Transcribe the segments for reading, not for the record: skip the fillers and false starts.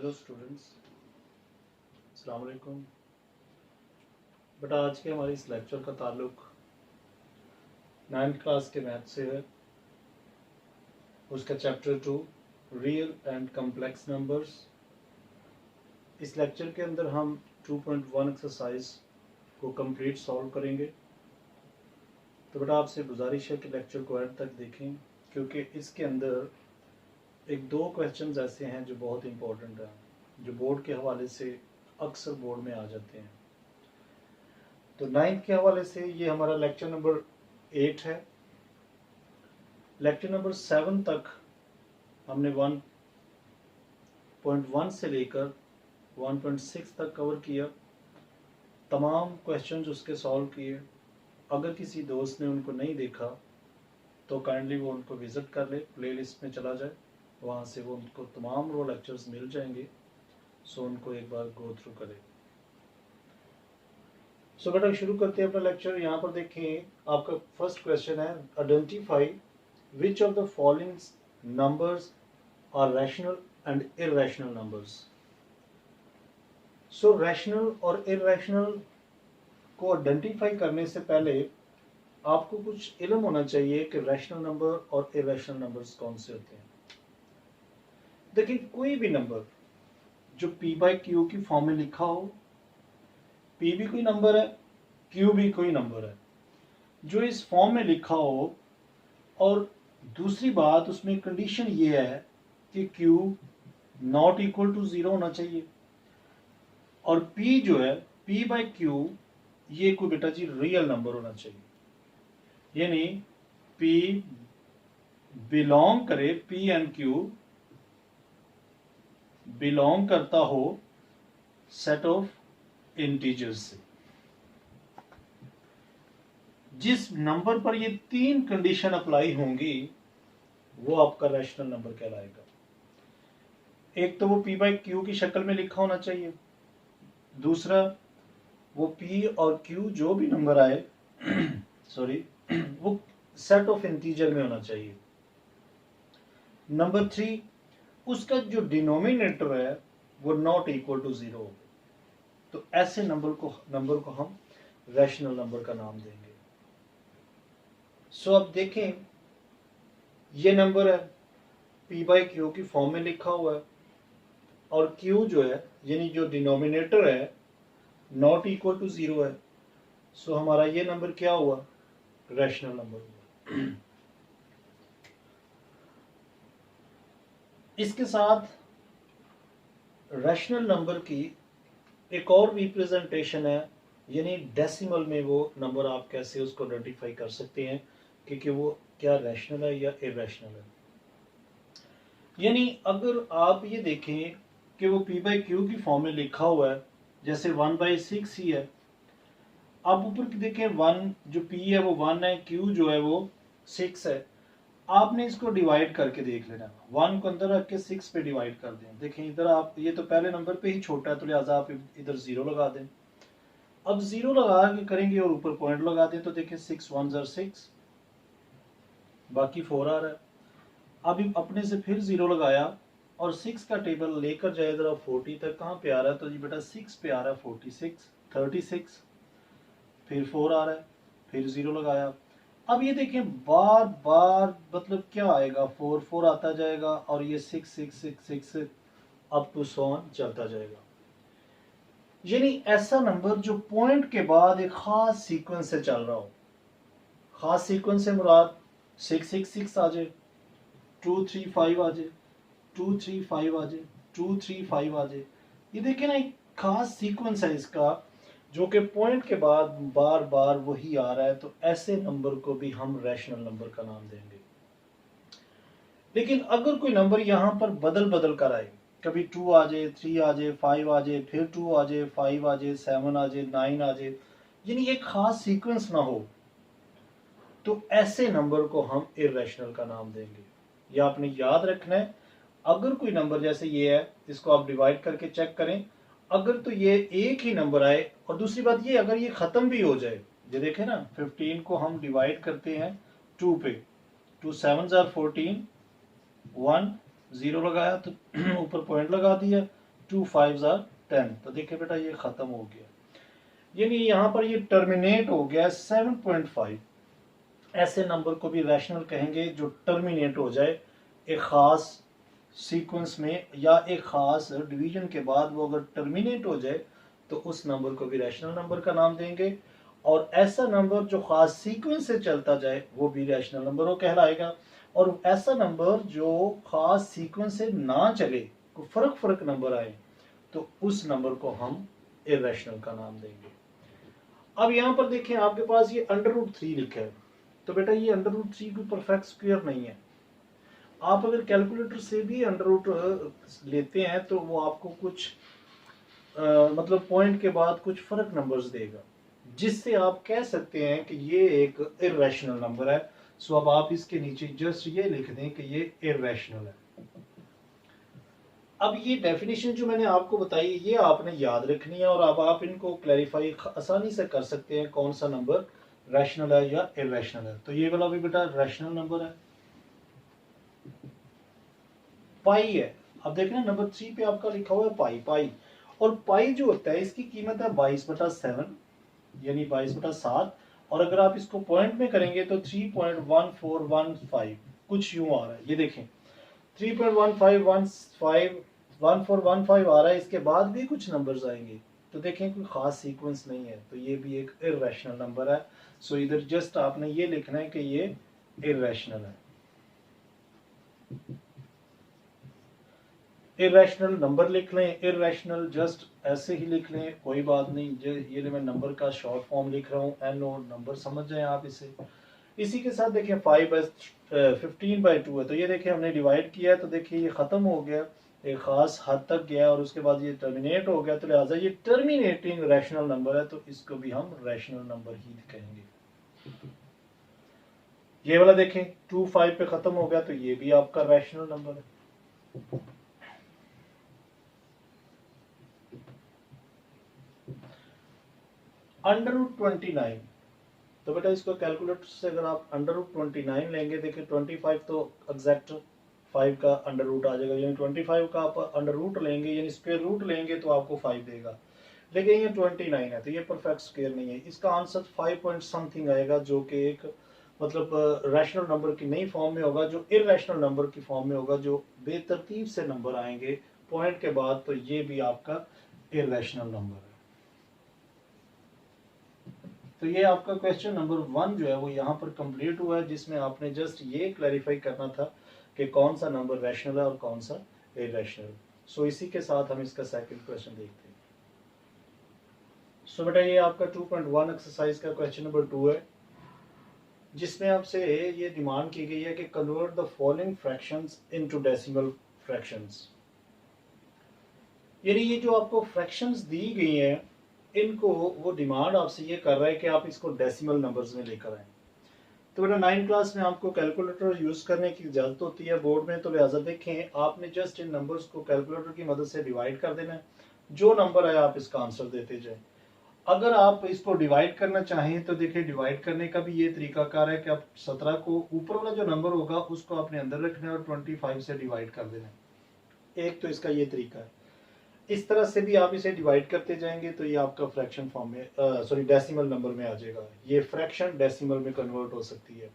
Hello students, अस्सलाम वालेकुम। बेटा आज के हमारे इस लेक्चर का ताल्लुक 9th क्लास के मैथ से है। उसका chapter 2 real and complex numbers. इस लेक्चर के अंदर हम 2.1 एक्सरसाइज को कंप्लीट सॉल्व करेंगे। तो बेटा आपसे गुजारिश है कि लेक्चर को एंड तक देखें, क्योंकि इसके अंदर एक दो क्वेश्चंस ऐसे हैं जो बहुत इंपॉर्टेंट हैं, जो बोर्ड के हवाले से अक्सर बोर्ड में आ जाते हैं। तो 9th के हवाले से ये हमारा लेक्चर नंबर 8 है। लेक्चर नंबर 7 तक हमने 1.1 से लेकर 1.6 तक कवर किया। तमाम क्वेश्चंस उसके सॉल्व किए। अगर किसी दोस्त ने उनको नहीं देखा तो काइंडली वो उनको विज़िट कर ले, प्लेलिस्ट में चला जाए, वहाँ से वो उनको तमाम रो लेक्चर्स मिल जाएंगे। सो उनको एक बार गो थ्रू करें। सो बेटा शुरू करते हैं अपना लेक्चर। यहाँ पर देखें, आपका फर्स्ट क्वेश्चन है, identify which of the following numbers are rational and irrational numbers. So rational और इररेशनल को आइडेंटिफाई करने से पहले आपको कुछ इल्म होना चाहिए कि रैशनल नंबर और इररेशनल नंबर्स कौन से होते हैं। देखिए, कोई भी नंबर जो p बाई क्यू की फॉर्म में लिखा हो, p भी कोई नंबर है, q भी कोई नंबर है, जो इस फॉर्म में लिखा हो, और दूसरी बात उसमें कंडीशन ये है कि q नॉट इक्वल टू 0 होना चाहिए, और p जो है p बाई क्यू ये कोई बेटा जी रियल नंबर होना चाहिए। यानी p बिलोंग करे, p एंड q बिलोंग करता हो सेट ऑफ इंटीजर्स से। जिस नंबर पर ये तीन कंडीशन अप्लाई होंगी वो आपका रैशनल नंबर कहलाएगा। एक तो वो p बाई क्यू की शक्ल में लिखा होना चाहिए, दूसरा वो p और q जो भी नंबर आए सॉरी वो सेट ऑफ इंटीजर में होना चाहिए। नंबर 3, उसका जो डिनोमिनेटर है वो नॉट इक्वल टू 0 हो। तो ऐसे नंबर को हम रैशनल नंबर का नाम देंगे। सो अब देखें, ये नंबर है p बाई क्यू की फॉर्म में लिखा हुआ है, और q जो है यानी जो डिनोमिनेटर है नॉट इक्वल टू 0 है। सो हमारा ये नंबर क्या हुआ, रैशनल नंबर हुआ। इसके साथ रैशनल नंबर की एक और रिप्रेजेंटेशन है, यानी डेसिमल में वो नंबर आप कैसे उसको आइडेंटिफाई कर सकते हैं कि वो क्या रैशनल है या इररेशनल है। यानी अगर आप ये देखें कि वो p बाई क्यू की फॉर्म में लिखा हुआ है, जैसे 1/6 ही है। आप ऊपर देखें, 1 जो p है वो 1 है, q जो है वो 6 है। आपने इसको डिवाइड करके देख लेना, 1 को अंदर रख के 6 पे डिवाइड कर दें। देखें इधर आप, ये तो पहले नंबर पे ही छोटा है तो लिहाजा आप इधर 0 लगा दें। अब 0 लगा के करेंगे और ऊपर पॉइंट लगा दें तो देखें 6 1 6, बाकी 4 आ रहा है। अब अपने से फिर 0 लगाया और 6 का टेबल लेकर जाए जरा 40 तक, कहाँ पे आ रहा है, तो जी बेटा 6 पे आ रहा है 46 36, फिर 4 आ रहा है, फिर 0 लगाया। अब ये देखें बार बार मतलब क्या आएगा, 4 4 आता जाएगा और ये 6 6 6 6 अप टू सो ऑन चलता जाएगा। यानी ऐसा नंबर जो पॉइंट के बाद एक खास सीक्वेंस से चल रहा हो। खास सीक्वेंस से मुराद 6 6 6 आ जाए, 2 3 5 आ जाए, 2 3 5 आ जाए, 2 3 5 आ जाए। ये देखिए ना, एक खास सीक्वेंस है इसका, जो कि पॉइंट के बाद बार बार वही आ रहा है। तो ऐसे नंबर को भी हम रैशनल नंबर का नाम देंगे। लेकिन अगर कोई नंबर यहाँ पर बदल बदल कर आए, कभी 2 आ जाए, 3 आ जाए, 5 आ जाए, फिर 2 आ जाए, 5 आ जाए, 7 आ जाए, 9 आ जाए, यानी एक खास सीक्वेंस ना हो, तो ऐसे नंबर को हम इररेशनल का नाम देंगे। ये आपने याद रखना है। अगर कोई नंबर जैसे ये है, इसको आप डिवाइड करके चेक करें, अगर तो ये एक ही नंबर आए, और दूसरी बात ये अगर ये खत्म भी हो जाए, ये देखें ना 15 को हम डिवाइड करते हैं 2 पे, 2 7 14, 1 0 लगाया तो ऊपर पॉइंट लगा दिया, 2 5s are 10। तो देखिए बेटा ये खत्म हो गया, यानी यहाँ पर ये टर्मिनेट हो गया 7.5। ऐसे नंबर को भी रैशनल कहेंगे जो टर्मिनेट हो जाए एक खास सीक्वेंस में या एक खास डिवीजन के बाद वो अगर टर्मिनेट हो जाए तो उस नंबर को भी रैशनल नंबर का नाम देंगे। और ऐसा नंबर जो खास सीक्वेंस से चलता जाए वो भी रैशनल नंबर वो कहलाएगा। और ऐसा नंबर जो खास सीक्वेंस से ना चले, को फर्क फर्क नंबर आए, तो उस नंबर को हम इरेशनल का नाम देंगे। अब यहां पर देखें आपके पास ये √3 लिखा है, तो बेटा ये √3 कोई परफेक्ट स्क्वायर नहीं है। आप अगर कैलकुलेटर से भी अंडर लेते हैं तो वो आपको कुछ मतलब पॉइंट के बाद कुछ फर्क नंबर्स देगा, जिससे आप कह सकते हैं कि ये एक इरेशनल नंबर है। सो अब आप इसके नीचे जस्ट ये लिख दें कि ये इरेशनल है। अब ये डेफिनेशन जो मैंने आपको बताई ये आपने याद रखनी है, और अब आप इनको क्लैरिफाई आसानी से कर सकते हैं कौन सा नंबर रैशनल है या इरेशनल है। तो ये वाला भी बेटा रैशनल नंबर है, पाई है। अब देखना नंबर 3 पे आपका लिखा हुआ है पाई। पाई और पाई जो होता है इसकी कीमत है 22/7, यानी 22/7। और अगर आप इसको पॉइंट में करेंगे तो 3.1415 कुछ यूं आ रहा है। ये देखें 3.1515 आ रहा है, इसके बाद भी कुछ नंबर्स आएंगे। तो देखें कोई खास सीक्वेंस नहीं है, तो ये भी एक इरेशनल नंबर है। सो इधर जस्ट आपने ये लिखना है कि ये इरेशनल है। इरेशनल नंबर लिख लें, इरेशनल जस्ट ऐसे ही लिख लें, कोई बात नहीं। ये मैं नंबर का शॉर्ट फॉर्म लिख रहा हूँ, एन ओ नंबर समझ जाएं आप इसे। इसी के साथ देखिए 15/2 है, तो ये देखिए हमने डिवाइड किया है, तो देखिए ये खत्म हो गया, एक खास हद तक गया और उसके बाद ये टर्मिनेट हो गया, तो लिहाजा ये टर्मिनेटिंग रैशनल नंबर है, तो इसको भी हम रैशनल नंबर ही कहेंगे। ये वाला देखें 2 5 पे खत्म हो गया, तो ये भी आपका रैशनल नंबर है। √29, तो बेटा इसको कैलकुलेटर से अगर आप √29 लेंगे, देखिए 25 तो एग्जैक्ट 5 का अंडर रूट आ जाएगा, यानी 25 का आप अंडर रूट लेंगे यानी स्क्वायर रूट लेंगे तो आपको 5 देगा। लेकिन ये 29 है तो ये परफेक्ट स्क्वायर नहीं है, इसका आंसर 5 पॉइंट समथिंग आएगा, जो कि एक मतलब रैशनल नंबर की नई फॉर्म में होगा, जो इरेशनल नंबर की फॉर्म में होगा, जो बेतरतीब से नंबर आएंगे पॉइंट के बाद, तो ये भी आपका इरेशनल नंबर है। तो ये आपका क्वेश्चन नंबर 1 जो है वो यहाँ पर कंप्लीट हुआ है, जिसमें आपने जस्ट ये क्लैरिफाई करना था कि कौन सा नंबर रैशनल है और कौन सा इरेशनल। सो इसी के साथ हम इसका सेकंड क्वेश्चन देखते हैं। सो बेटा ये आपका 2.1 एक्सरसाइज का क्वेश्चन नंबर 2 है, जिसमें आपसे ये डिमांड की गई है कि convert the following fractions into decimal fractions. यानी ये जो आपको फ्रैक्शंस दी गई हैं इनको वो डिमांड आपसे ये कर रहा है कि आप इसको डेसिमल नंबर्स में लेकर आए। तो बेटा 9 क्लास में आपको कैलकुलेटर यूज करने की इजाजत होती है बोर्ड में, तो लिहाजा देखें आपने जस्ट इन नंबर्स को कैलकुलेटर की मदद से डिवाइड कर देना है, जो नंबर है आप इसका आंसर देते जाए। अगर आप इसको डिवाइड करना चाहें तो देखिए डिवाइड करने का भी ये तरीकाकार है कि आप 17 को ऊपर वाला जो नंबर होगा उसको आपने अंदर रखना है और 25 से डिवाइड कर देना है। एक तो इसका ये तरीका है, इस तरह से भी आप इसे डिवाइड करते जाएंगे तो ये आपका फ्रैक्शन फॉर्म में सॉरी डेसिमल नंबर में आ जाएगा। ये फ्रैक्शन डेसिमल में कन्वर्ट हो सकती है।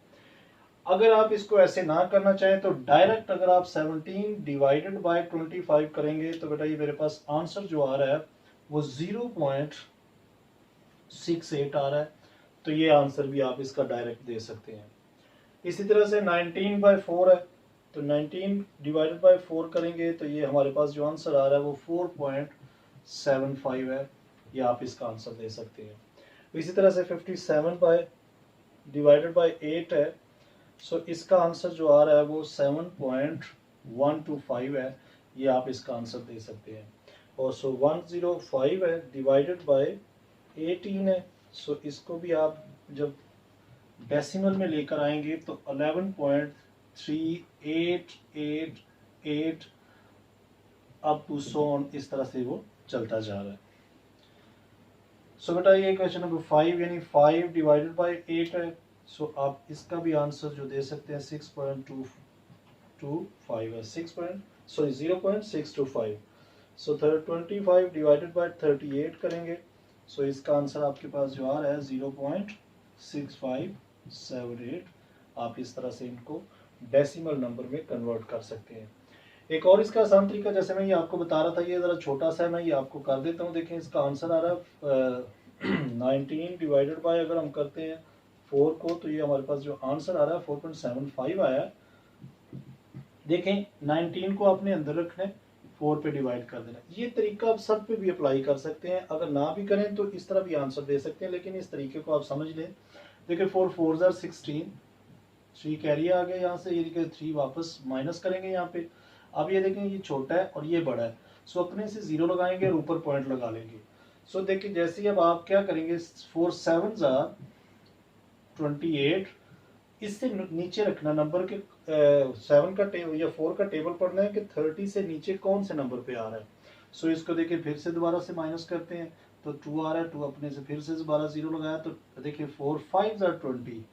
अगर आप इसको ऐसे ना करना चाहें तो डायरेक्ट अगर आप 17 डिवाइडेड बाय 25 करेंगे तो बेटा ये मेरे पास आंसर जो आ रहा है वो 0.68 आ रहा है, तो ये आंसर भी आप इसका डायरेक्ट दे सकते हैं। इसी तरह से 19/4 है, तो 19 डिवाइडेड बाय 4 करेंगे तो ये हमारे पास जो आंसर आ रहा है वो 4.75 है, ये आप इसका आंसर दे सकते हैं। इसी तरह से 57 डिवाइडेड बाय 8 है, सो इसका आंसर जो आ रहा है वो 7.125 है, ये आप इसका आंसर दे सकते हैं। और सो 105 है डिवाइडेड बाय 18 है, सो इसको भी आप जब डेसिमल में लेकर आएंगे तो 11.3888 अप टू सो ऑन, इस तरह से वो चलता जा रहा है। सो बेटा ये क्वेश्चन नंबर 5 यानी 5 डिवाइडेड बाय 8 है, सो आप इसका भी आंसर जो दे सकते हैं 6.225 है, 0.625। सो 25 डिवाइडेड बाय 38 करेंगे। सो इसका आंसर आपके पास जो आ रहा है 0.6578। आप इस तरह से इनको डेसिमल नंबर में कन्वर्ट कर सकते हैं। एक और इसका आसान तरीका, जैसे मैं ये आपको बता रहा था, ये ज़रा छोटा सा है, मैं ये आपको कर देता हूँ। देखें इसका आंसर आ रहा है 19 डिवाइडेड बाय, अगर हम करते हैं 4 को, तो ये हमारे पास जो आंसर आ रहा है 4.75 आया है। देखें 19 को आपने अंदर रखना है, 4 पे डिवाइड कर देना। ये तरीका आप सब पे भी अप्लाई कर सकते हैं, अगर ना भी करें तो इस तरह भी आंसर दे सकते हैं, लेकिन इस तरीके को आप समझ लें। देखिए 4 4 are 16, 3 कैरी आ गया यहाँ से, ये देखिए 3 वापस माइनस करेंगे यहाँ पे। अब ये देखें ये छोटा है और ये बड़ा है, सो अपने से 0 लगाएंगे और ऊपर पॉइंट लगा लेंगे। सो देखिए जैसे ही अब आप क्या करेंगे, 4 7 are 28, इससे नीचे रखना नंबर के 7 का टेबल या 4 का टेबल पढ़ना है कि 30 से नीचे कौन से नंबर पे आ रहा है। सो इसको देखिए फिर से दोबारा से माइनस करते हैं, तो 2 आ रहा है, 2 अपने से फिर से दोबारा 0 लगाया, तो देखिए 4 5 are 20,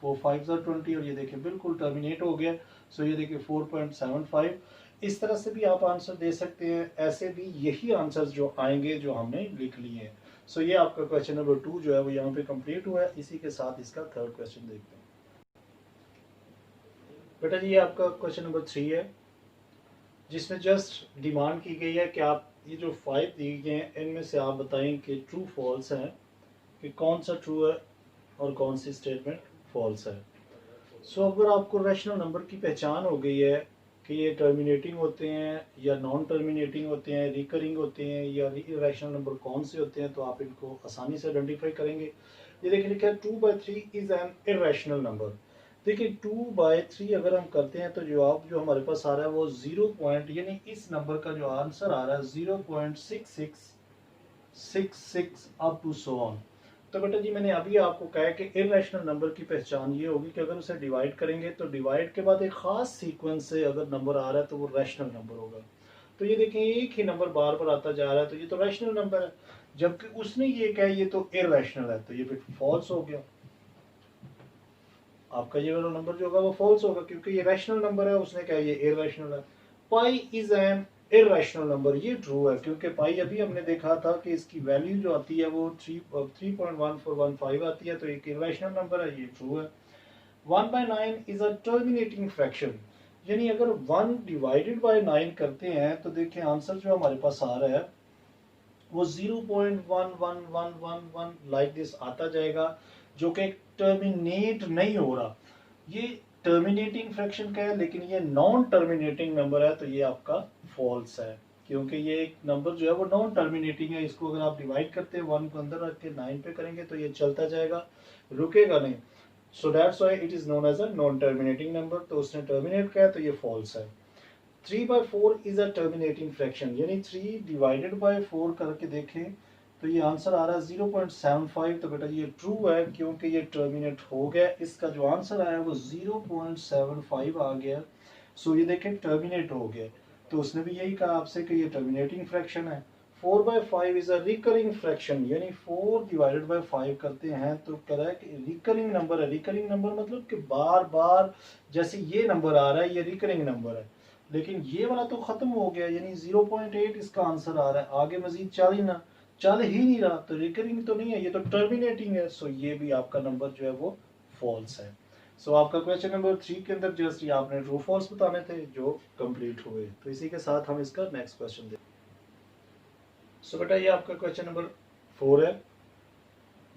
4 5 are 20, और ये देखिए बिल्कुल टर्मिनेट हो गया। सो ये देखिए 4.75। इस तरह से भी आप आंसर दे सकते हैं, ऐसे भी यही आंसर जो आएंगे जो हमने लिख लिए हैं। सो ये आपका क्वेश्चन नंबर 2 जो है वो यहाँ पे कंप्लीट हुआ है। इसी के साथ इसका थर्ड क्वेश्चन देखते हैं। बेटा जी ये आपका क्वेश्चन नंबर 3 है, जिसमें जस्ट डिमांड की गई है कि आप ये जो 5 दिए गए हैं इनमें से आप बताएं कि ट्रू फॉल्स है, कि कौन सा ट्रू है और कौन सी स्टेटमेंट फॉल्स है। सो अगर आपको रैशनल नंबर की पहचान हो गई है कि ये टर्मिनेटिंग होते हैं या नॉन टर्मिनेटिंग होते हैं, रिकरिंग होते हैं या इरेशनल नंबर कौन से होते हैं, तो आप इनको आसानी से आइडेंटिफाई करेंगे। ये देखिए लिखा है 2/3 इज एन इरेशनल नंबर। देखिए 2/3 अगर हम करते हैं तो जवाब जो हमारे पास आ रहा है वो 0 यानी इस नंबर का जो आंसर आ रहा है 0.6666 अप टू सो ऑन। तो बेटा जी मैंने अभी आपको कहा कि इरेशनल नंबर की पहचान ये होगी कि अगर उसे डिवाइड करेंगे तो डिवाइड के बाद एक खास सीक्वेंस से अगर नंबर आ रहा है तो वो रैशनल नंबर होगा। तो ये देखें एक ही नंबर बार बार आता जा रहा है, तो ये तो रैशनल नंबर है, जबकि उसने ये कहा ये तो इरेशनल है, तो ये फिर फॉल्स हो गया। आपका ये वाला नंबर जो होगा वो फॉल्स होगा, क्योंकि ये रैशनल नंबर है, उसने कहा ये इरेशनल है। Pi is an irrational number, ये ट्रू है, क्योंकि पाई अभी हमने देखा था कि इसकी वैल्यू जो आती है वो 3.1415 आती है, तो एक इरेशनल नंबर है, ये ट्रू है। 1/9 इज अ टर्मिनेटिंग फ्रैक्शन, यानी अगर 1 डिवाइडेड बाय 9 करते हैं तो देखिए आंसर जो हमारे पास आ रहा है वो 0.11111 लाइक दिस आता जाएगा, जो कि टर्मिनेट नहीं हो रहा। ये टर्मिनेटिंग फ्रैक्शन का है, लेकिन ये नॉन टर्मिनेटिंग नंबर है, तो ये आपका फॉल्स है, क्योंकि ये एक नंबर जो है वो नॉन टर्मिनेटिंग है। इसको अगर आप डिवाइड करते हैं 1 को अंदर रख के 9 पे करेंगे तो ये चलता जाएगा, रुकेगा नहीं। So that's why it is known as a non terminating number, तो उसने टर्मिनेट किया तो ये फॉल्स है। 3/4 इज अ टर्मिनेटिंग फ्रैक्शन, यानी 3 डिवाइडेड बाय 4 करके देखें तो ये आंसर आ रहा है 0.75, तो बेटा ये ट्रू है, क्योंकि ये टर्मिनेट हो गया। इसका जो आंसर आया वो 0.75 आ गया। सो ये देखें टर्मिनेट हो गया, तो उसने भी यही कहा आपसे कि ये टर्मिनेटिंग फ्रैक्शन है। 4/5 इज अ रिकरिंग फ्रैक्शन, यानी 4 डिवाइडेड बाय 5 करते हैं तो कह रहा है कि रिकरिंग नंबर है। रिकरिंग नंबर मतलब कि बार बार जैसे ये नंबर आ रहा है ये रिकरिंग नंबर है, लेकिन ये वाला तो खत्म हो गया, यानी 0.8 इसका आंसर आ रहा है, आगे मजीद चल ही नहीं रहा, तो रिकरिंग तो नहीं है, ये तो टर्मिनेटिंग है। सो ये भी आपका नंबर जो है वो फॉल्स है। सो आपका क्वेश्चन नंबर 3 के अंदर जस्ट ये आपने ट्रू फॉल्स बताने थे जो कंप्लीट हुए। तो इसी के साथ हम इसका नेक्स्ट क्वेश्चन देखें। सो बेटा ये आपका क्वेश्चन नंबर 4 है,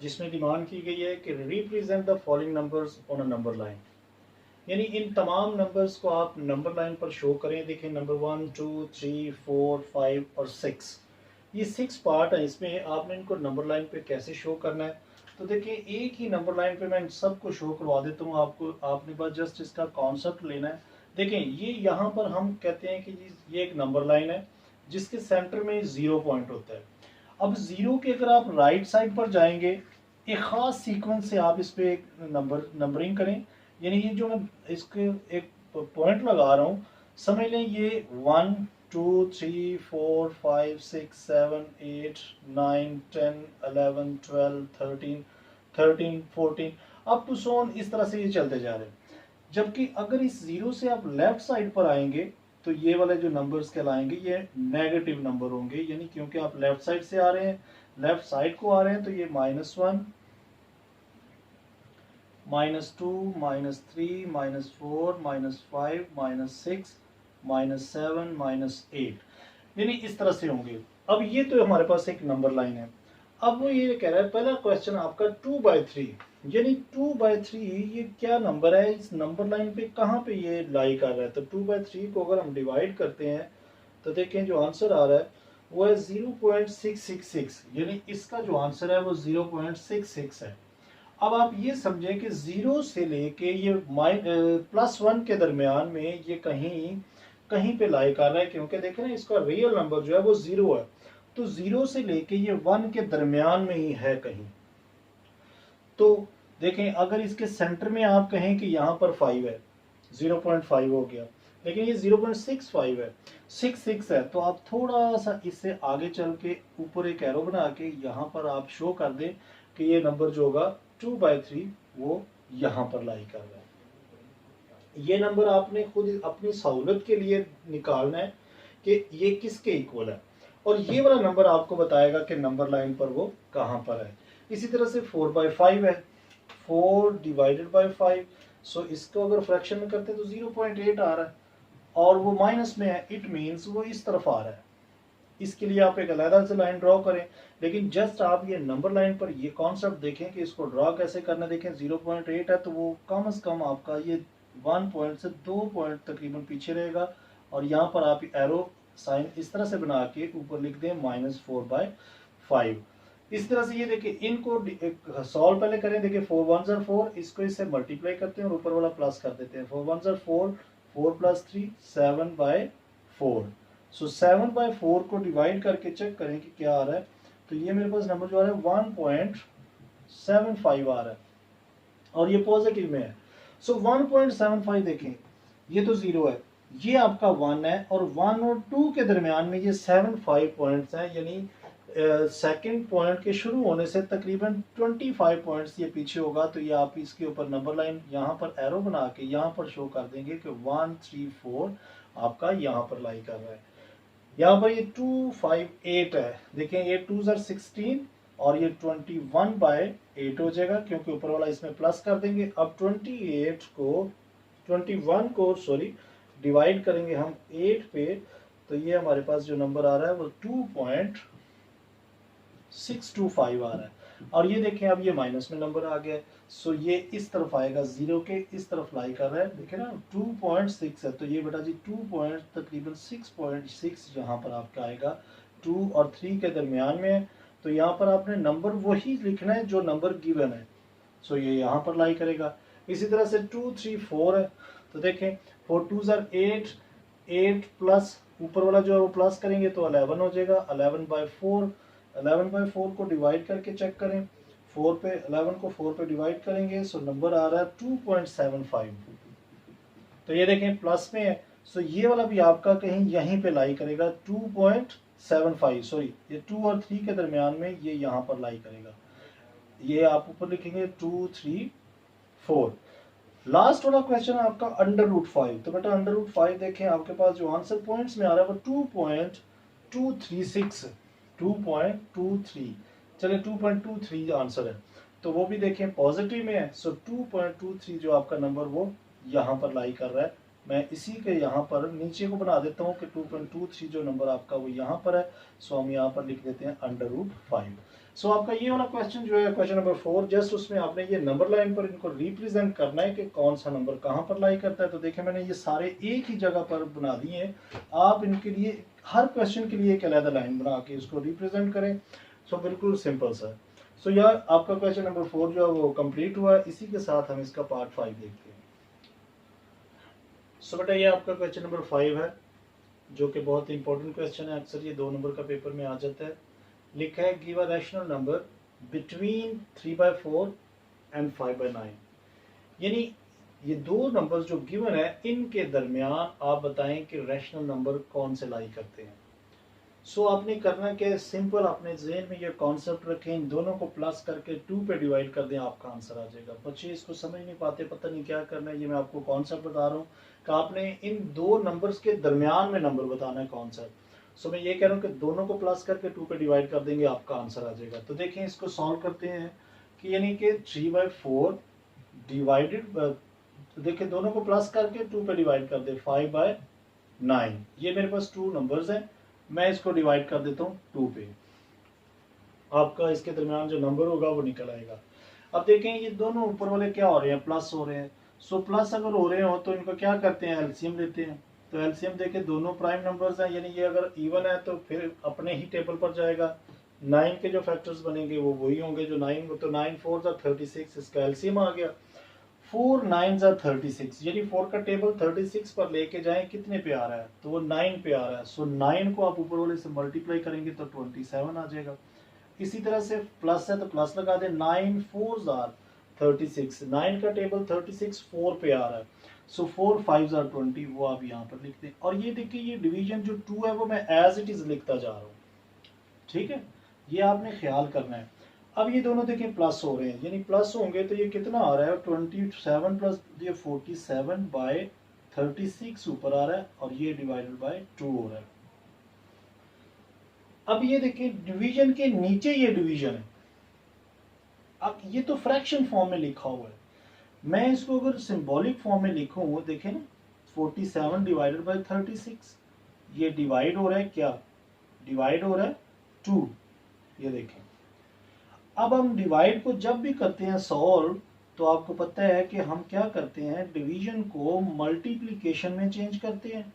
जिसमें डिमांड की गई है कि represent the following numbers on a number line, यानी इन तमाम नंबर्स को आप नंबर लाइन पर शो करें। देखिए नंबर 1 2 3 4 5 और 6, ये 6 पार्ट है, इसमें आपने इनको नंबर लाइन पे कैसे शो करना है। तो देखिए एक ही नंबर लाइन पे मैं इन सबको शो करवा देता हूँ आपको, आपने बस जस्ट इसका कॉन्सेप्ट लेना है। देखिए ये यहाँ पर हम कहते हैं कि ये एक नंबर लाइन है जिसके सेंटर में 0 पॉइंट होता है। अब 0 के अगर आप राइट साइड पर जाएंगे, एक खास सीक्वेंस से आप इस पे एक नंबरिंग करें, यानी ये जो मैं इसके एक पॉइंट लगा रहा हूँ, समझ लें ये 1 2 3 4 5 6 7 8 9 10 11 12 13 14 अप टू सो ऑन, इस तरह से ये चलते जा रहे हैं। जबकि अगर इस 0 से आप लेफ्ट साइड पर आएंगे तो ये वाले जो नंबर्स कहलाएंगे ये नेगेटिव नंबर होंगे, यानी क्योंकि आप लेफ्ट साइड से आ रहे हैं, लेफ्ट साइड को आ रहे हैं, तो ये -1, -2, -3, -4, -5, -6, -7, -8, यानी इस तरह से होंगे। अब ये तो हमारे पास एक नंबर लाइन है। अब वो ये कह रहा है, पहला क्वेश्चन आपका 2/3, यानी 2/3 ये क्या नंबर है, इस नंबर लाइन पे कहाँ पे ये लाई कर रहा है। तो 2/3 को अगर हम डिवाइड करते हैं तो देखें जो आंसर आ रहा है वो है 0.666, यानी इसका जो आंसर है वो 0.66 है। अब आप ये समझें कि 0 से लेके ये +1 के दरमियान में ये कहीं कहीं पे लाई कर रहा है, क्योंकि देखें ना इसका रियल नंबर जो है वो 0 है, तो 0 से लेके ये 1 के दरमियान में ही है कहीं। तो देखें अगर इसके सेंटर में आप कहें कि यहाँ पर 5 है, 0.5 हो गया, लेकिन ये 0.65 है, 66 है, तो आप थोड़ा सा इससे आगे चल के ऊपर एक एरो बना के यहाँ पर आप शो कर दें कि ये नंबर जो होगा 2/3 वो यहाँ पर लाई कर रहा है। ये नंबर आपने खुद अपनी सहूलत के लिए निकालना है कि ये किसके इक्वल है, और ये वाला नंबर आपको बताएगा कि नंबर लाइन पर वो कहाँ पर है। इसी तरह से 4/5 है, 4 डिवाइडेड बाई 5, सो इसको अगर फ्रैक्शन में करते हैं तो 0.8 आ रहा है, और वो माइनस में है, इट मीन्स वो इस तरफ आ रहा है। इसके लिए आप एक अलग से लाइन ड्रॉ करें, लेकिन जस्ट आप ये नंबर लाइन पर ये कॉन्सेप्ट देखें कि इसको ड्रॉ कैसे करना। देखें 0.8 है, तो वो कम से कम आपका ये 1 पॉइंट से 2 पॉइंट तकरीबन पीछे रहेगा, और यहाँ पर आप एरो साइन इस तरह से बना के ऊपर लिख दें -4/5। इस तरह से ये देखिए, इनको सॉल्व पहले करें। देखिए 4 1s are 4, इसको इससे मल्टीप्लाई करते हैं और ऊपर वाला प्लस कर देते हैं। 4 1s are 4, 4 + 3 7/4। सो 7/4 को डिवाइड करके चेक करें कि क्या आ रहा है, तो ये मेरे पास नंबर जो आ रहा है 1.75 आ रहा है, और ये पॉजिटिव में है। सो 1.75 देखें, ये तो 0 है, ये आपका 1 है, और 1 और 2 के दरमियान में ये 75 पॉइंट्स हैं, यानी सेकंड पॉइंट के शुरू होने से तकरीबन 25 पॉइंट्स ये पीछे होगा। तो ये आप इसके ऊपर नंबर लाइन यहाँ पर एरो बना के यहाँ पर शो कर देंगे कि 1 3 4 आपका यहाँ पर लाई कर रहा है। यहाँ पर ये 258 है, देखें ये 2s are 16, और ये 21/8 हो जाएगा, क्योंकि ऊपर वाला इसमें प्लस कर देंगे। अब 21 को डिवाइड करेंगे हम 8 पे, तो ये हमारे पास जो नंबर आ रहा है वो 2.625 आ रहा है। और ये देखें अब ये माइनस में नंबर आ गया, सो ये इस तरफ आएगा, 0 के इस तरफ लाई कर रहा है। देखें ना 2.6 है, तो ये बेटा जी 2 पॉइंट तकरीबन 6.6 यहाँ पर आपका आएगा, 2 और 3 के दरमियान में है। तो यहाँ पर आपने नंबर वही लिखना है जो नंबर गिवन है, सो ये यहाँ पर लाई करेगा। इसी तरह से 2 3 4 है, तो देखें 4 2s are 8, 8 प्लस ऊपर वाला जो है वो प्लस करेंगे तो 11 हो जाएगा। 11/4, 11/4 को डिवाइड करके चेक करें, 4 पे 11 को 4 पे डिवाइड करेंगे, सो नंबर आ रहा है 2.75। तो ये देखें प्लस में है, सो ये वाला भी आपका कहीं यहीं पे लाई करेगा, 2.75, सॉरी ये 2 और 3 के दरमियान में ये यहाँ पर लाई करेगा। ये आप ऊपर लिखेंगे 2 3 4। लास्ट वाला क्वेश्चन है आपका √5। तो बेटा √5 देखें, आपके पास जो आंसर पॉइंट्स में आ रहा है वो 2.236, 2.23, चलिए 2.23 आंसर है, तो वो भी देखें पॉजिटिव में है। सो 2.23 जो आपका नंबर वो यहाँ पर लाई कर रहा है। मैं इसी के यहाँ पर नीचे को बना देता हूँ कि 2.23 जो नंबर आपका वो यहाँ पर है, सो हम यहाँ पर लिख देते हैं √5। सो आपका ये वाला क्वेश्चन जो है क्वेश्चन नंबर 4, जस्ट उसमें आपने ये नंबर लाइन पर इनको रिप्रेजेंट करना है कि कौन सा नंबर कहाँ पर लाई करता है। तो देखें मैंने ये सारे एक ही जगह पर बना दिए हैं, आप इनके लिए हर क्वेश्चन के लिए एक अलग लाइन बना के इसको रिप्रेजेंट करें। सो बिल्कुल सिंपल सा। सो यार आपका क्वेश्चन नंबर 4 जो है वो कंप्लीट हुआ है। इसी के साथ हम इसका पार्ट 5 देखते हैं। सो बेटा ये आपका क्वेश्चन नंबर 5 है, जो कि बहुत इंपॉर्टेंट क्वेश्चन है, अक्सर ये 2 नंबर का पेपर में आ जाता है। लिखा है give a rational number between 3/4 and 5/9, यानी ये 2 नंबर जो गिवन है इनके दरमियान आप बताएं कि रैशनल नंबर कौन से लाई करते हैं। सो आपने करना क्या है, सिंपल अपने जहन में ये कॉन्सेप्ट रखें, इन दोनों को प्लस करके 2 पे डिवाइड कर दें, आपका आंसर आ जाएगा। बच्चे इसको समझ नहीं पाते, पता नहीं क्या करना है, ये मैं आपको कॉन्सेप्ट बता रहा हूँ कि आपने इन दो नंबर्स के दरमियान में नंबर बताना है कॉन्सेप्ट। सो मैं ये कह रहा हूँ कि दोनों को प्लस करके 2 पे डिवाइड कर देंगे, आपका आंसर आ जाएगा। तो देखें इसको सॉल्व करते हैं कि यानी कि 3/4 डिवाइडेड, देखिए दोनों को प्लस करके 2 पे डिवाइड कर दे, 5/9। ये मेरे पास 2 नंबर्स हैं, मैं इसको डिवाइड कर देता हूँ 2 पे, आपका इसके दरमियान जो नंबर होगा वो निकल आएगा। अब देखें ये दोनों ऊपर वाले क्या हो रहे हैं, प्लस हो रहे हैं। सो प्लस अगर हो रहे हो तो इनको क्या करते हैं, एलसीएम लेते हैं। तो एलसीएम देखें, दोनों प्राइम नंबर्स हैं, यानी ये अगर इवन है तो फिर अपने ही टेबल पर जाएगा। 9 के जो फैक्टर्स बनेंगे वो वही होंगे जो 9, तो 9 4 36, इसका एलसीएम आ गया। 4 9 36, यानी 4 का टेबल 36 पर लेके जाएं, कितने पे आ रहा है, तो वो 9 पे आ रहा है। सो 9 को आप ऊपर वाले से मल्टीप्लाई करेंगे तो 27 आ जाएगा। इसी तरह से प्लस है तो प्लस लगा दे, 9 4 36, 9 का टेबल 36 4 पे आ रहा है। सो 4 5 20, वो आप यहाँ पर लिख दें। और ये देखिए ये डिवीजन जो 2 है वो मैं एज इट इज लिखता जा रहा हूँ, ठीक है, ये आपने ख्याल करना है। अब ये दोनों देखें प्लस हो रहे हैं, यानी प्लस होंगे तो ये कितना आ रहा है, 27 प्लस ये 47/36 ऊपर आ रहा है, और ये डिवाइडेड बाय 2 हो रहा है। अब ये देखिए डिवीजन के नीचे ये डिवीजन है, अब ये तो फ्रैक्शन फॉर्म में लिखा हुआ है, मैं इसको अगर सिंबॉलिक फॉर्म में लिखूं, वो देखें ना, 47 डिवाइडेड बाय 36, ये डिवाइड हो रहा है, क्या डिवाइड हो रहा है 2, ये देखें। अब हम डिवाइड को जब भी करते हैं सॉल्व, तो आपको पता है कि हम क्या करते हैं, डिवीजन को मल्टीप्लिकेशन में चेंज करते हैं,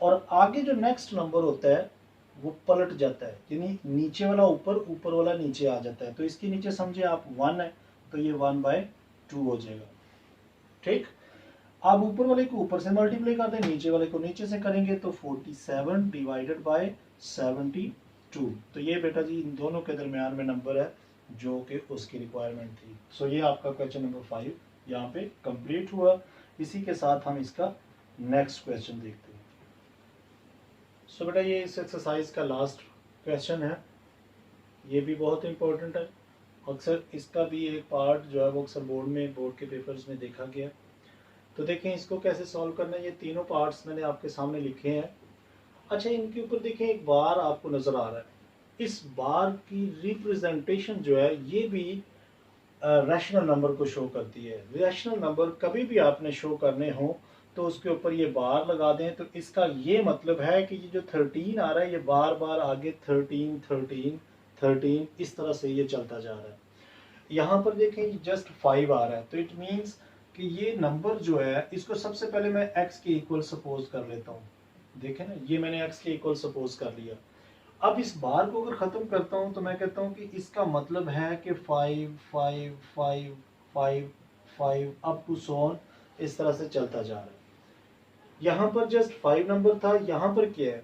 और आगे जो नेक्स्ट नंबर होता है वो पलट जाता है, यानी नीचे वाला ऊपर, ऊपर वाला नीचे आ जाता है। तो इसके नीचे समझे आप 1 है तो ये 1/2 हो जाएगा, ठीक। आप ऊपर वाले को ऊपर से मल्टीप्लाई करते हैं, नीचे वाले को नीचे से करेंगे तो 47 डिवाइडेड बाय 72। तो ये बेटा जी इन दोनों के दरमियान में नंबर है जो कि उसकी रिक्वायरमेंट थी। सो ये आपका क्वेश्चन नंबर 5 यहाँ पे कंप्लीट हुआ। इसी के साथ हम इसका नेक्स्ट क्वेश्चन देखते हैं। सो बेटा ये इस एक्सरसाइज का लास्ट क्वेश्चन है, ये भी बहुत इंपॉर्टेंट है। अक्सर इसका भी एक पार्ट जो है वो अक्सर बोर्ड के पेपर्स में देखा गया। तो देखें इसको कैसे सॉल्व करना है, ये तीनों पार्ट्स मैंने आपके सामने लिखे हैं। अच्छा इनके ऊपर देखें एक बार आपको नजर आ रहा है, इस बार की रिप्रेजेंटेशन जो है ये भी रैशनल नंबर को शो करती है। रैशनल नंबर कभी भी आपने शो करने हो तो उसके ऊपर ये बार लगा दें, तो इसका ये मतलब है कि ये जो 13 आ रहा है ये बार बार आगे 13 13 13 इस तरह से ये चलता जा रहा है। यहाँ पर देखें जस्ट 5 आ रहा है, तो इट मीन्स कि ये नंबर जो है इसको सबसे पहले मैं x के इक्वल सपोज कर लेता हूँ। देखें ना, ये मैंने x के इक्वल सपोज कर लिया। अब इस बार को अगर ख़त्म करता हूँ तो मैं कहता हूँ कि इसका मतलब है कि 5 5 5 5 5 अप टू सोन इस तरह से चलता जा रहा है। यहाँ पर जस्ट 5 नंबर था, यहाँ पर क्या है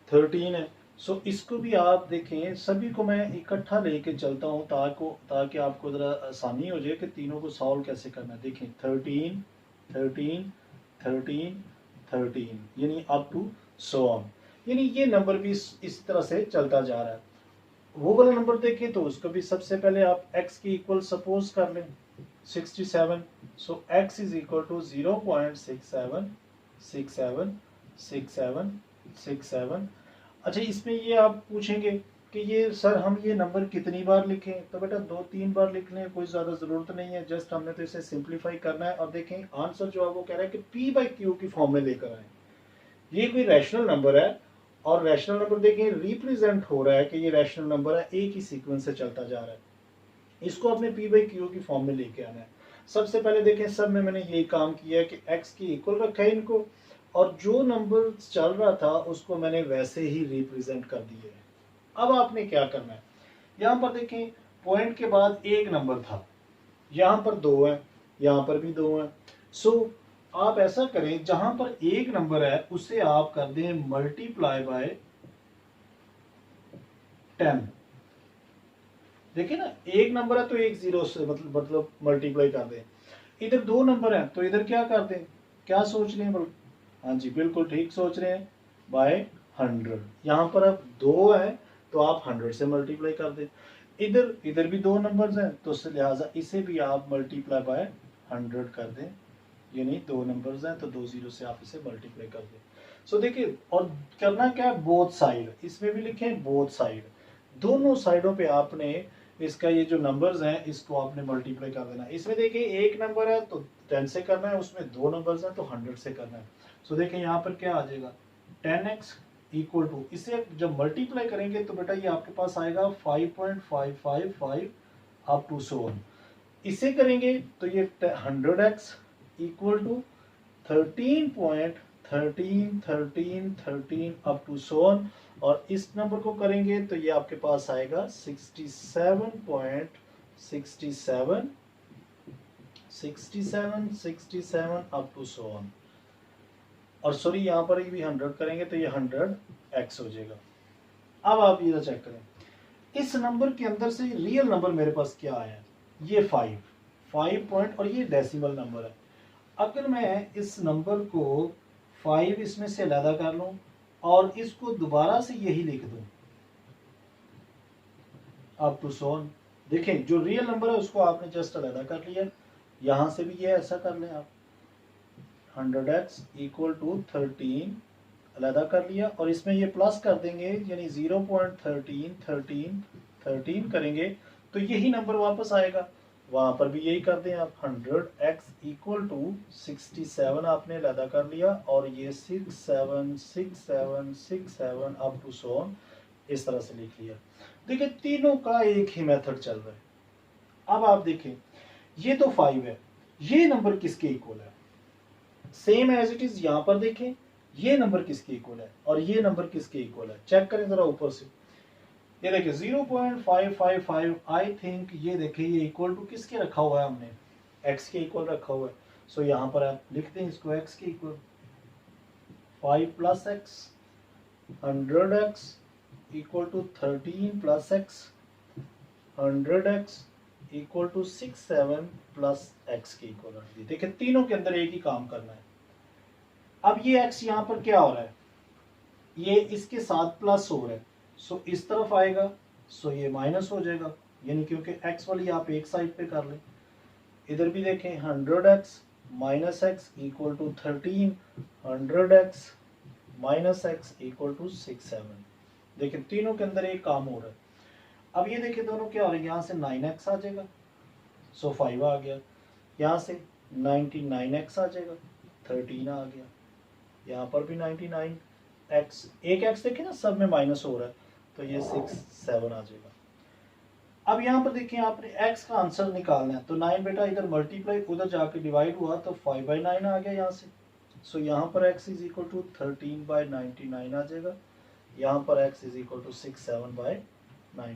13 है। सो इसको भी आप देखें, सभी को मैं इकट्ठा लेके चलता हूँ ताकि आपको ज़रा आसानी हो जाए कि तीनों को सॉल्व कैसे करना है। देखें 13 13 13 13 यानी अप टू सो ऑन, यानी ये नंबर भी इस तरह से चलता जा रहा है। वो वाला नंबर देखें तो उसको भी सबसे पहले आप x की इक्वल सपोज कर लें 67। सो x इज इक्वल टू 0.67676767। अच्छा इसमें ये आप पूछेंगे कि ये सर हम ये नंबर कितनी बार लिखें, तो बेटा 2-3 बार लिख लें, कोई ज़्यादा ज़रूरत नहीं है, जस्ट हमने तो इसे सिंप्लीफाई करना है। और देखें आंसर जो है वो कह रहा है कि p/q की फॉर्म में लेकर आए। ये कोई रैशनल नंबर है, और रैशनल नंबर देखें रिप्रेजेंट हो रहा है कि ये रैशनल नंबर है, एक ही सीक्वेंस से चलता जा रहा है। इसको अपने p/q की फॉर्म में लेके आना है। सबसे पहले देखें सब में मैंने यही काम किया है कि x की इक्वल रखा है इनको, और जो नंबर चल रहा था उसको मैंने वैसे ही रिप्रेजेंट कर दिया है। अब आपने क्या करना है, यहाँ पर देखें पॉइंट के बाद एक नंबर था, यहाँ पर 2 है, यहाँ पर भी 2 है। सो आप ऐसा करें जहां पर एक नंबर है उसे आप कर दें मल्टीप्लाई बाय 10। देखिए ना एक नंबर है तो एक जीरो से मतलब मल्टीप्लाई कर दें। इधर 2 नंबर है तो इधर क्या कर दें, क्या सोच रहे हैं, हाँ जी बिल्कुल ठीक सोच रहे हैं, बाय 100। यहाँ पर अब 2 है तो आप 100 से मल्टीप्लाई कर दें। इधर इधर भी 2 नंबर्स हैं तो लिहाजा इसे भी आप मल्टीप्लाई बाय 100 कर दें, यानी 2 नंबर्स हैं तो 2 जीरो से आप इसे मल्टीप्लाई कर दें। सो देखिए, और करना क्या है, बोथ साइड, इसमें भी लिखें बोथ साइड, दोनों साइडों पे आपने इसका ये जो नंबर्स हैं इसको आपने मल्टीप्लाई कर देना। इसमें देखिए एक नंबर है तो 10 से करना है, उसमें 2 नंबर्स हैं तो 100 से करना है। सो देखिए यहाँ पर क्या आ जाएगा, 10x इक्वल टू, इसे जब मल्टीप्लाई करेंगे तो बेटा ये आपके पास आएगा 5.555 अप टू सो ऑन। इसे करेंगे तो ये 100x equal to 13.13 up to so on, और इस नंबर को करेंगे तो ये आपके पास आएगा 67 अप टू सो ऑन। और सॉरी यहाँ पर भी 100 करेंगे तो ये 100x हो जाएगा। अब आप ये चेक करें, इस नंबर के अंदर से रियल नंबर मेरे पास क्या आया है, ये 5 पॉइंट, और ये डेसिमल नंबर है। अगर मैं इस नंबर को 5 इसमें से अलग कर लूं और इसको दोबारा से यही लिख दूं अप टू सो ऑन, देखें जो रियल नंबर है उसको आपने जस्ट अलग कर लिया, यहां से भी ये ऐसा कर लें आप, 100x इक्वल टू 13 अलग कर लिया, और इसमें ये प्लस कर देंगे यानी 0.13 करेंगे तो यही नंबर वापस आएगा। वहां पर भी यही कर दें आप, 100x इक्वल टू 67 आपने अलग कर लिया, और ये 67 अप टू सो ऑन इस तरह से लिख लिया। देखिए तीनों का एक ही मेथड चल रहा है। अब आप देखें ये तो 5 है, ये नंबर किसके इक्वल है, सेम एज इट इज यहां पर देखें ये नंबर किसके इक्वल है और ये नंबर किसके इक्वल है, चेक करें जरा ऊपर से, ये देखिए 0.555, आई थिंक ये देखिए ये इक्वल टू किसके रखा हुआ है, हमने x के इक्वल रखा हुआ है। सो यहाँ पर आप लिखते हैं इसको x के equal, 5 plus x, 100x equal to 13 plus x, 100x equal to 67 plus x के इक्वल। देखिए तीनों के अंदर एक ही काम करना है। अब ये x यहाँ पर क्या हो रहा है, ये इसके साथ प्लस हो रहा है, सो इस तरफ आएगा, सो ये माइनस हो जाएगा, यानी क्योंकि x वाली आप एक साइड पे कर लें। इधर भी देखें 100x minus x equal to 13, 100x minus x equal to 67। देखिए तीनों के अंदर एक काम हो रहा है। अब ये देखिए दोनों क्या हो रहा है, यहाँ से 9x आ जाएगा, सो 5 आ गया, यहाँ से 99x आ जाएगा, 13 आ गया, यहाँ पर भी 99x, एक x देखिए ना सब में माइनस हो रहा है तो ये 67 आ जाएगा। अब यहाँ पर देखिए आपने x का आंसर निकालना है तो 9 बेटा इधर मल्टीप्लाई उधर जाके डिवाइड हुआ तो 5/9 आ गया यहाँ से। सो यहाँ पर x इज इक्वल टू 13/99 आ जाएगा, यहाँ पर x इज इक्वल टू 67/99 आ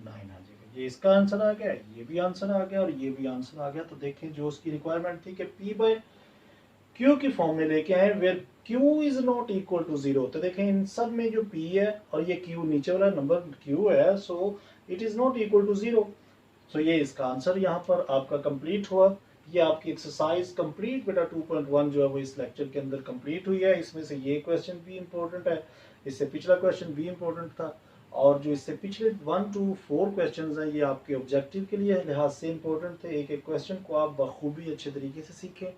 जाएगा। ये इसका आंसर आ गया, ये भी आंसर आ गया और ये भी आंसर आ गया। तो देखें जो उसकी रिक्वायरमेंट थी कि P/Q की फॉर्म में लेके आए where Q is not equal to 0, तो देखें इन सब में जो P है और ये Q नीचे वाला नंबर Q है, so it is not equal to 0। So ये इसका आंसर यहाँ पर आपका कंप्लीट हुआ। ये आपकी एक्सरसाइज कंप्लीट बेटा 2.1 जो है वो इस लेक्चर के अंदर कंप्लीट हुई है। इसमें से ये क्वेश्चन भी इंपॉर्टेंट है, इससे पिछला क्वेश्चन भी इंपॉर्टेंट था, और जो इससे पिछले 1 to 4 क्वेश्चन हैं ये आपके ऑब्जेक्टिव के लिए लिहाज से इंपॉर्टेंट थे। एक एक क्वेश्चन को आप बखूबी अच्छे तरीके से सीखें।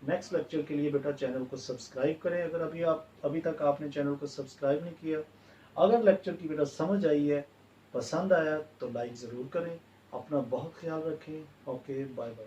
नेक्स्ट लेक्चर के लिए बेटा चैनल को सब्सक्राइब करें अगर अभी तक आपने चैनल को सब्सक्राइब नहीं किया। अगर लेक्चर की बेटा समझ आई है, पसंद आया तो लाइक ज़रूर करें। अपना बहुत ख्याल रखें। Okay, bye bye.